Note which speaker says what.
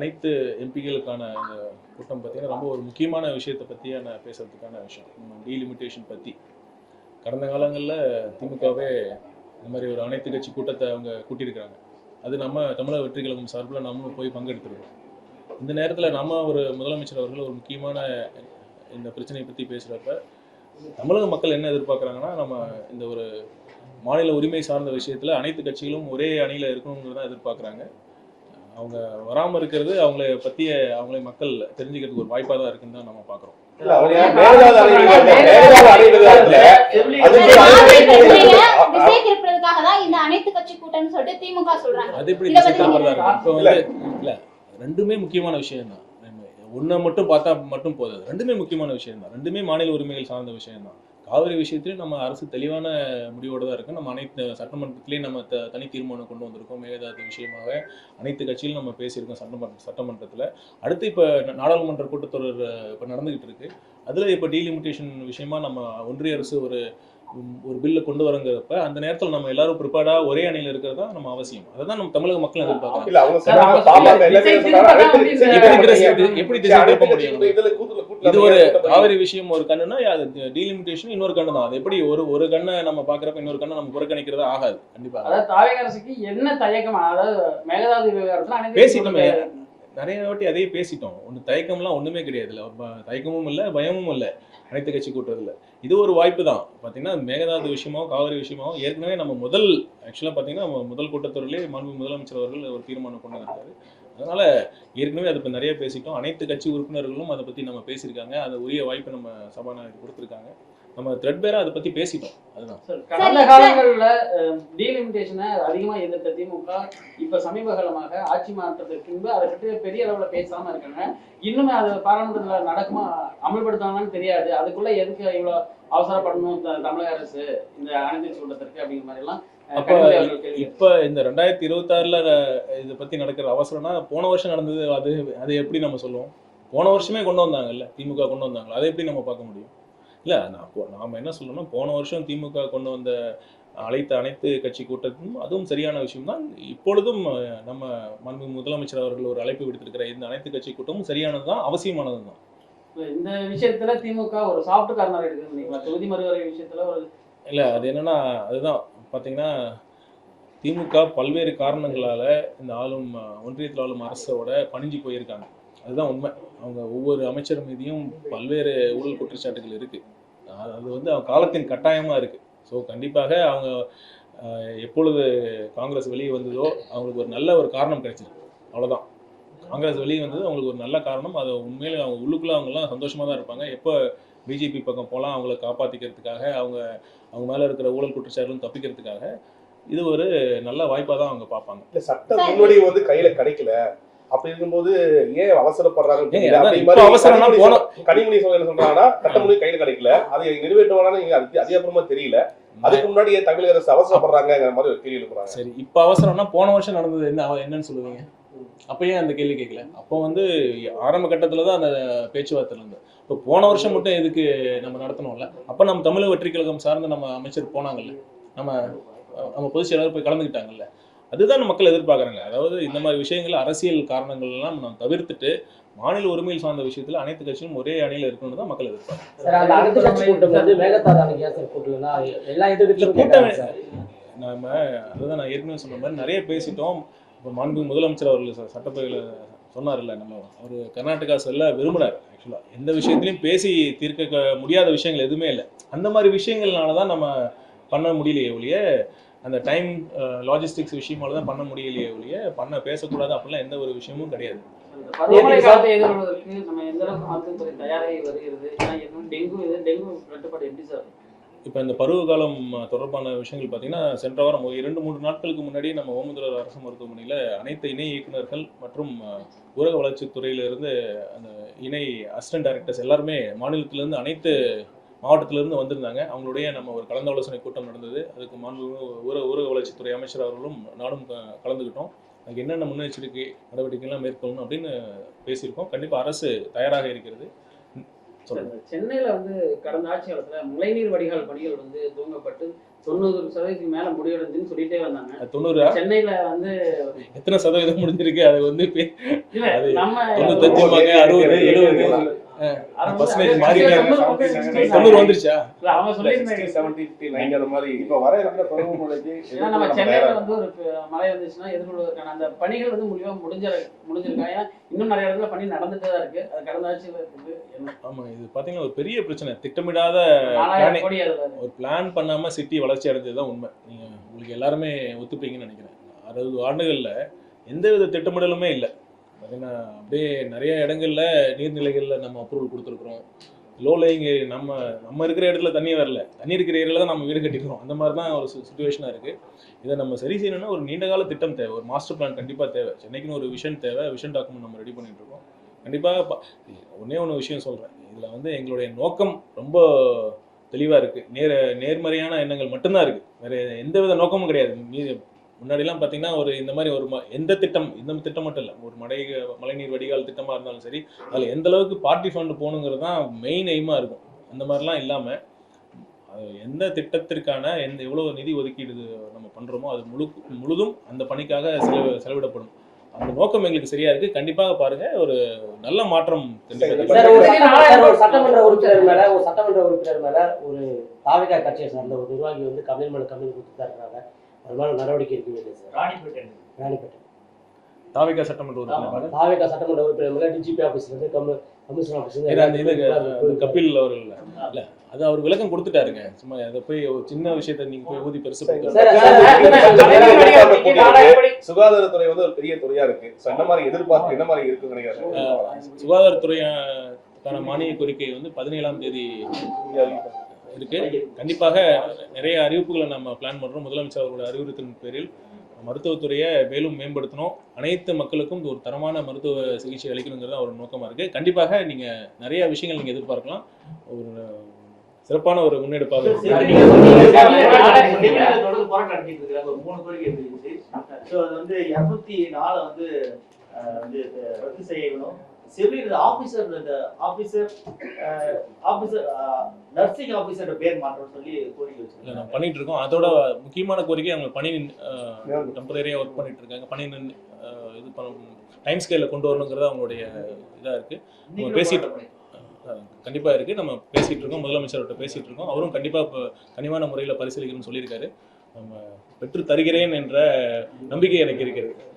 Speaker 1: அனைத்து எம்பிகளுக்கான இந்த கூட்டம் பார்த்தீங்கன்னா ரொம்ப ஒரு முக்கியமான விஷயத்தை பற்றியான பேசுறதுக்கான விஷயம். டீலிமிட்டேஷன் பற்றி கடந்த காலங்களில் திமுகவே இந்த மாதிரி ஒரு அனைத்து கட்சி கூட்டத்தை அவங்க கூட்டியிருக்கிறாங்க. அது நம்ம தமிழக வெற்றி கழகம் சார்பில் நம்மளும் போய் பங்கெடுத்துருக்கோம். இந்த நேரத்தில் நம்ம ஒரு முதலமைச்சர் அவர்கள் ஒரு முக்கியமான இந்த பிரச்சனையை பற்றி பேசுகிறப்ப தமிழக மக்கள் என்ன எதிர்பார்க்குறாங்கன்னா, நம்ம இந்த ஒரு மாநில உரிமை சார்ந்த விஷயத்தில் அனைத்து கட்சிகளும் ஒரே அணியில் இருக்கணுங்கிறது தான் எதிர்பார்க்குறாங்க. அவங்க வராமல் இருக்கிறது அவங்களை மக்கள் தெரிஞ்சுக்கிறதுக்கு ஒரு வாய்ப்பாக தான் இருக்குன்னு தான் நம்ம பார்க்குறோம். அது எப்படி இல்ல, ரெண்டுமே முக்கியமான விஷயம் தான். ஒன்றை மட்டும் பார்த்தா மட்டும் போதாது. ரெண்டுமே முக்கியமான விஷயம் தான். ரெண்டுமே மாநில உரிமைகள் சார்ந்த விஷயம் தான். காவிரி விஷயத்திலையும் நம்ம அரசு தெளிவான முடிவோடு தான் இருக்கு. நம்ம அனைத்து சட்டமன்றத்திலேயே நம்ம தனி தீர்மானம் கொண்டு வந்திருக்கோம். மேகதாது விஷயமாக அனைத்து கட்சியிலும் நம்ம பேசியிருக்கோம் சட்டமன்றத்தில். அடுத்து இப்போ நாடாளுமன்ற கூட்டத்தொடர் இப்போ நடந்துகிட்டு இருக்கு. அதில் இப்போ டீலிமிட்டேஷன் விஷயமா நம்ம ஒன்றிய அரசு ஒரு பில்லை கொண்டு வரங்கிறப்ப அந்த நேரத்தில் நம்ம எல்லாரும் ப்ரிப்பேர்டா ஒரே அணியில் இருக்கிறதா நம்ம அவசியம். அதான் நம்ம தமிழக மக்கள் எதிர்பார்க்கறாங்க. எப்படி திசை திருப்ப முடியும்? இது ஒரு காவிரி விஷயம் ஒரு கண்ணுனா அது டீலிமிட்டேஷன் இன்னொரு கண்ணு தான். அது எப்படி ஒரு கண்ணை நம்ம பாக்குறப்ப இன்னொரு கண்ணை நம்ம புறக்கணிக்கிறதா ஆகாது. கண்டிப்பா
Speaker 2: அதாவது தாவேக அரசுக்கு என்ன தயக்கம்? அதாவது மேகதாது விவகாரத்துல
Speaker 1: பேசிட்டோமே, நிறைய வாட்டி அதையே பேசிட்டோம். தயக்கம்லாம் ஒண்ணுமே கிடையாது. தயக்கமும் இல்லை, பயமும் இல்லை அனைத்து கட்சி கூட்டுறதுல. இது ஒரு வாய்ப்பு தான். பார்த்தீங்கன்னா மேகதாது விஷயமாவும் காவிரி விஷயமாவும் ஏற்கனவே நம்ம ஆக்சுவலாக பார்த்தீங்கன்னா முதல் கூட்டத்தொடரிலே மாண்பு முதலமைச்சர் அவர்கள் ஒரு தீர்மானம் கொண்டு வந்தாரு. அதனால ஏற்கனவே அதை இப்போ நிறைய பேசிட்டோம். அனைத்து கட்சி உறுப்பினர்களும் அதை பற்றி நம்ம பேசியிருக்காங்க. அதை உரிய வாய்ப்பு நம்ம சபாநாயகர் கொடுத்துருக்காங்க. நம்ம த்ரெட் பேரா அதை பத்தி பேசிட்டோம். அதுதான்
Speaker 2: கடந்த காலங்கள்ல டீலிமிட்டேஷனை அதிகமா எதிர்த்த திமுக இப்ப சமீப காலமாக ஆட்சி மாற்றத்திற்கு பின்பு அதை பற்றி பெரிய அளவுல பேசாம இருக்காங்க. இன்னுமே அது பாராளுமன்றத்துல நடக்குமா அமல்படுத்தாங்கன்னு தெரியாது. அதுக்குள்ள எதுக்கு இவ்வளவு அவசரப்படணும் தமிழக அரசு இந்த அனைத்து கூட்டத்திற்கு அப்படிங்கிற மாதிரி எல்லாம்.
Speaker 1: இப்ப இந்த 2026ல இதை பத்தி நடக்கிற அவசரம்னா போன வருஷம் நடந்தது. அது எப்படி நம்ம சொல்லுவோம்? போன வருஷமே கொண்டு வந்தாங்கல்ல, திமுக கொண்டு வந்தாங்களா, அதை எப்படி நம்ம பார்க்க முடியும்? இல்லை, நாம் என்ன சொல்லணும்னா போன வருஷம் திமுக கொண்டு வந்த அனைத்து கட்சி கூட்டத்தும் அதுவும் சரியான விஷயம் தான். இப்பொழுதும் நம்ம மாண்பு முதலமைச்சர் அவர்கள் ஒரு அழைப்பு விடுத்திருக்கிற இந்த அனைத்து கட்சி கூட்டமும் சரியானது தான், அவசியமானது தான்.
Speaker 2: இந்த விஷயத்துல திமுக ஒரு சாஃப்ட் கார்னர் எடுக்குது. தொகுதி மறுவரை விஷயத்துல ஒரு
Speaker 1: இல்லை, அது என்னன்னா அதுதான் பார்த்தீங்கன்னா திமுக பல்வேறு காரணங்களால இந்த ஒன்றியத்தில் ஆளும் அரசோட பணிஞ்சு போயிருக்காங்க. அதுதான் உண்மை. அவங்க ஒவ்வொரு அமைச்சர் மீதியும் பல்வேறு ஊழல் குற்றச்சாட்டுகள் இருக்குது. அது அவங்க காலத்தின் கட்டாயமாக இருக்குது. ஸோ கண்டிப்பாக அவங்க எப்பொழுது காங்கிரஸ் வெளியே வந்ததோ அவங்களுக்கு ஒரு நல்ல ஒரு காரணம் கிடைச்சிருக்கு. அவ்வளோதான். காங்கிரஸ் வெளியே வந்தது அவங்களுக்கு ஒரு நல்ல காரணம். அது உண்மையிலே அவங்க உள்ளுக்குள்ளே அவங்கெல்லாம் சந்தோஷமாக தான் இருப்பாங்க. எப்போ பிஜேபி பக்கம் போகலாம் அவங்கள காப்பாற்றிக்கிறதுக்காக, அவங்க மேலே இருக்கிற ஊழல் குற்றச்சாட்டுகளும் தப்பிக்கிறதுக்காக இது ஒரு நல்ல வாய்ப்பாக தான் அவங்க பார்ப்பாங்க.
Speaker 3: சட்ட முன்னோடி கையில் கிடைக்கல. அப்படி இருக்கும்போது ஏன் அவசரப்படுறாங்க? கனிமொழி சொல்றாங்கன்னா சட்டமொழி கையில கிடைக்கல, அதை நிறைவேற்றுவாங்கன்னு அதிகப்புறமா தெரியல. அதுக்கு முன்னாடி ஏன் தமிழக அரசு அவசரப்படுறாங்கிற மாதிரி ஒரு கேள்வி எழுப்புறாங்க.
Speaker 1: சரி, இப்ப அவசரம்னா போன வருஷம் நடந்தது என்னன்னு சொல்லுவீங்க? அப்ப ஏன் அந்த கேள்வி கேட்கல? அப்போ ஆரம்ப கட்டத்துல தான் அந்த பேச்சுவார்த்தை இருந்தது. இப்போ போன வருஷம் மட்டும் எதுக்கு நம்ம நடத்தணும்ல? அப்ப நம்ம தமிழக வெற்றி கழகம் சார்ந்த நம்ம அமைச்சர் போனாங்கல்ல, நம்ம பொதுச் செயலாளர் போய் கலந்துக்கிட்டாங்கல்ல. அதுதான் மக்கள் எதிர்பார்க்குறாங்க. அதாவது இந்த மாதிரி விஷயங்கள் அரசியல் காரணங்கள் எல்லாம் நம்ம தவிர்த்துட்டு மாநில உரிமையில் சார்ந்த விஷயத்துல அனைத்து கட்சியும் ஒரே அணியில் இருக்கணும்னு தான் மக்கள் எதிர்பார்க்குறாங்க. நம்ம அதுதான் நான் ஏற்கனவே சொன்ன மாதிரி நிறைய பேசிட்டோம். இப்போ மாண்பு முதலமைச்சர் அவர்கள் சட்டப்பேரவையில் சொன்னார்ல, நம்ம அவர் கர்நாடகா செல்ல விரும்பினார். ஆக்சுவலாக எந்த விஷயத்திலையும் பேசி தீர்க்க முடியாத விஷயங்கள் எதுவுமே இல்லை. அந்த மாதிரி விஷயங்கள்னால தான் நம்ம பண்ண முடியலையே ஒழிய, அந்த டைம் லாஜிஸ்டிக்ஸ் விஷயமால தான் பண்ண முடியலையே ஒழிய பேசக்கூடாது அப்படிலாம் எந்த ஒரு விஷயமும் கிடையாது. இப்போ இந்த பருவ காலம் தொடர்பான விஷயங்கள் பார்த்தீங்கன்னா சென்ற வாரம் 2-3 நாட்களுக்கு முன்னாடி நம்ம ஓமந்தூரார் அரசு மருத்துவமனையில் அனைத்து இணை இயக்குநர்கள் மற்றும் ஊரக வளர்ச்சித்துறையிலிருந்து அந்த இணை அசிஸ்டன்ட் டைரக்டர்ஸ் எல்லாருமே மாநிலத்திலேருந்து அனைத்து மாவட்டத்திலிருந்து வந்திருந்தாங்க. அவங்களுடைய நம்ம ஒரு கலந்தாலோசனை கூட்டம் நடந்தது. அதுக்கு ஊரக வளர்ச்சித்துறை அமைச்சர் அவர்களும் நானும் கலந்துக்கிட்டோம். அதுக்கு என்னென்ன முன்னெச்சரிக்கை நடவடிக்கைகள்லாம் மேற்கொள்ளணும் அப்படின்னு பேசியிருக்கோம். கண்டிப்பாக அரசு தயாராக இருக்கிறது.
Speaker 2: சென்னையில கடந்த ஆட்சி காலத்துல மழைநீர் வடிகால் பணிகள் துவங்கப்பட்டு 90% மேல முடிவடைஞ்சுன்னு சொல்லிட்டே வந்தாங்க.
Speaker 1: 90
Speaker 2: சென்னையில வந்து
Speaker 1: எத்தனை சதவீதம் முடிஞ்சிருக்கு அது வந்து
Speaker 2: இல்ல
Speaker 1: அது
Speaker 2: நம்ம
Speaker 1: 95 60 70 பர்சன்டேஜ் மாறி 90 வந்துருச்சா?
Speaker 2: இல்ல அவங்க சொல்லியிருந்தாங்க
Speaker 3: 70, 90 அந்த மாதிரி
Speaker 4: இப்ப வர இருக்கிற பருவமழைக்கு
Speaker 2: ஏன்னா நம்ம சென்னையில வந்து ஒரு மழை வந்துச்சுன்னா எதிர்கொள்வதற்கான அந்த பணிகள் வந்து முடிஞ்சிருக்கா. ஏன்னா இன்னும் நிறைய இடத்துல பணி நடந்துட்டே தான் இருக்கு. அது கடந்த ஆட்சியில் இருக்குது.
Speaker 1: ஆமா, இது பாத்தீங்கன்னா ஒரு பெரிய பிரச்சனை. திட்டமிடாத
Speaker 2: 4000 கோடி அதுல
Speaker 1: ஒரு பிளான் பண்ணாம சிட்டி வளர்ச்சி அடைஞ்சதுதான் உண்மை. நீங்க உங்களுக்கு எல்லாருமே ஒத்துப்பீங்கன்னு நினைக்கிறேன். 60 ஆண்டுகள்ல எந்தவித திட்டமிடலுமே இல்லை. பார்த்தீங்கன்னா அப்படியே நிறைய இடங்கள்ல நீர்நிலைகள்ல நம்ம அப்ரூவல் கொடுத்துருக்குறோம். லோ லேயிங் நம்ம இருக்கிற இடத்துல தண்ணி வரல, தண்ணி இருக்கிற ஏரியாவில் தான் நம்ம வீடு கட்டிக்கிறோம். அந்த மாதிரி தான் ஒரு சுச்சுவேஷனாக இருக்குது. இதை நம்ம சரி செய்யணும்னா ஒரு நீண்டகால திட்டம் தேவை, ஒரு மாஸ்டர் பிளான் கண்டிப்பாக தேவை. சென்னைக்குன்னு ஒரு விஷன் தேவை. விஷன் டாக்குமெண்ட் நம்ம ரெடி பண்ணிட்டு இருக்கோம். கண்டிப்பாக ஒன்று விஷயம் சொல்கிறேன், இதில் வந்து எங்களுடைய நோக்கம் ரொம்ப தெளிவாக இருக்குது. நேர்மறையான எண்ணங்கள் மட்டும்தான் இருக்குது. வேறு எந்தவித நோக்கமும் கிடையாது. முன்னாடிலாம் பார்த்தீங்கன்னா ஒரு இந்த மாதிரி ஒரு இந்த திட்டம் மட்டும் இல்லை, ஒரு மழைநீர் வடிகால் திட்டமாக இருந்தாலும் சரி, அதில் எந்த அளவுக்கு பார்ட்டி ஃபண்ட் போகணுங்கிறது தான் மெயின் எய்மாக இருக்கும். அந்த மாதிரிலாம் இல்லாமல் எந்த திட்டத்திற்கான எவ்வளோ நிதி ஒதுக்கீடு நம்ம பண்ணுறோமோ அது முழுதும் அந்த பணிக்காக செலவிடப்படும். அந்த நோக்கம் எங்களுக்கு சரியா இருக்கு. கண்டிப்பாக பாருங்க, ஒரு நல்ல மாற்றம்
Speaker 5: ஒரு சட்டமன்ற உறுப்பினர் மேல ஒரு தாவேகா கட்சியை சார்ந்த ஒரு நிர்வாகி வந்து கம்ப்ளைண்ட் கொடுத்துட்டு இருக்காங்க. அதனால நடவடிக்கை இருக்குமே சார். ராணிப்பேட்டை
Speaker 1: தாவேகா சட்டமன்ற உறுப்பினர்
Speaker 5: தாவேகா சட்டமன்ற உறுப்பினர் மேல டிஜிபி ஆபீஸ்ல இருந்து கமிஷன் ஆபீஸ்ல
Speaker 1: கபில் அவர்கள் இல்ல, அது அவர் விளக்கம் கொடுத்துட்டாருங்க. சும்மா அதை போய் ஒரு சின்ன விஷயத்த நீங்க போய் ஊதி பெருசு
Speaker 3: சுகாதாரத்துறை வந்து ஒரு பெரிய துறையா இருக்கு. என்ன மாதிரி எதிர்பார்ப்பு என்ன மாதிரி இருக்குன்னு நினைக்கிறேன்.
Speaker 1: சுகாதாரத்துறையான மானிய கோரிக்கை வந்து 17ஆம் தேதி இருக்கு. கண்டிப்பாக நிறைய அறிவிப்புகளை நம்ம பிளான் பண்றோம். முதலமைச்சர் அவரோட அறிவுறுத்தின் பேரில் மருத்துவத்துறையை மேலும் மேம்படுத்தணும், அனைத்து மக்களுக்கும் ஒரு தரமான மருத்துவ சிகிச்சை அளிக்கணுங்கிறது அவர் நோக்கமா இருக்கு. கண்டிப்பாக நீங்க நிறைய விஷயங்கள் நீங்க எதிர்பார்க்கலாம். ஒரு சிறப்பான ஒரு முன்னெடுப்பாக
Speaker 6: ரத்து செய்யணும். சிவில் ஆபீசர் நர்சிங் ஆபீசர் பேர் மாற்றணும் சொல்லி கோரிக்கை வச்சிருக்காங்க.
Speaker 1: நம்ம பண்ணிட்டு இருக்கோம். அதோட முக்கியமான கோரிக்கை அவங்க பணி டெம்பரரியா ஒர்க் பண்ணிட்டு இருக்காங்க. பணி இது டைம் ஸ்கேல கொண்டு வரணுங்கிறது அவங்களுடைய இதா இருக்கு. நம்ம பேசிட்டு கண்டிப்பா இருக்கு. நம்ம பேசிட்டு இருக்கோம், முதலமைச்சர்கிட்ட பேசிட்டு இருக்கோம். அவரும் கண்டிப்பா கனிவான முறையில் பரிசீலிக்கணும்னு சொல்லியிருக்காரு. நம்ம பெற்று தருகிறேன் என்ற நம்பிக்கை எனக்கு இருக்கிறது.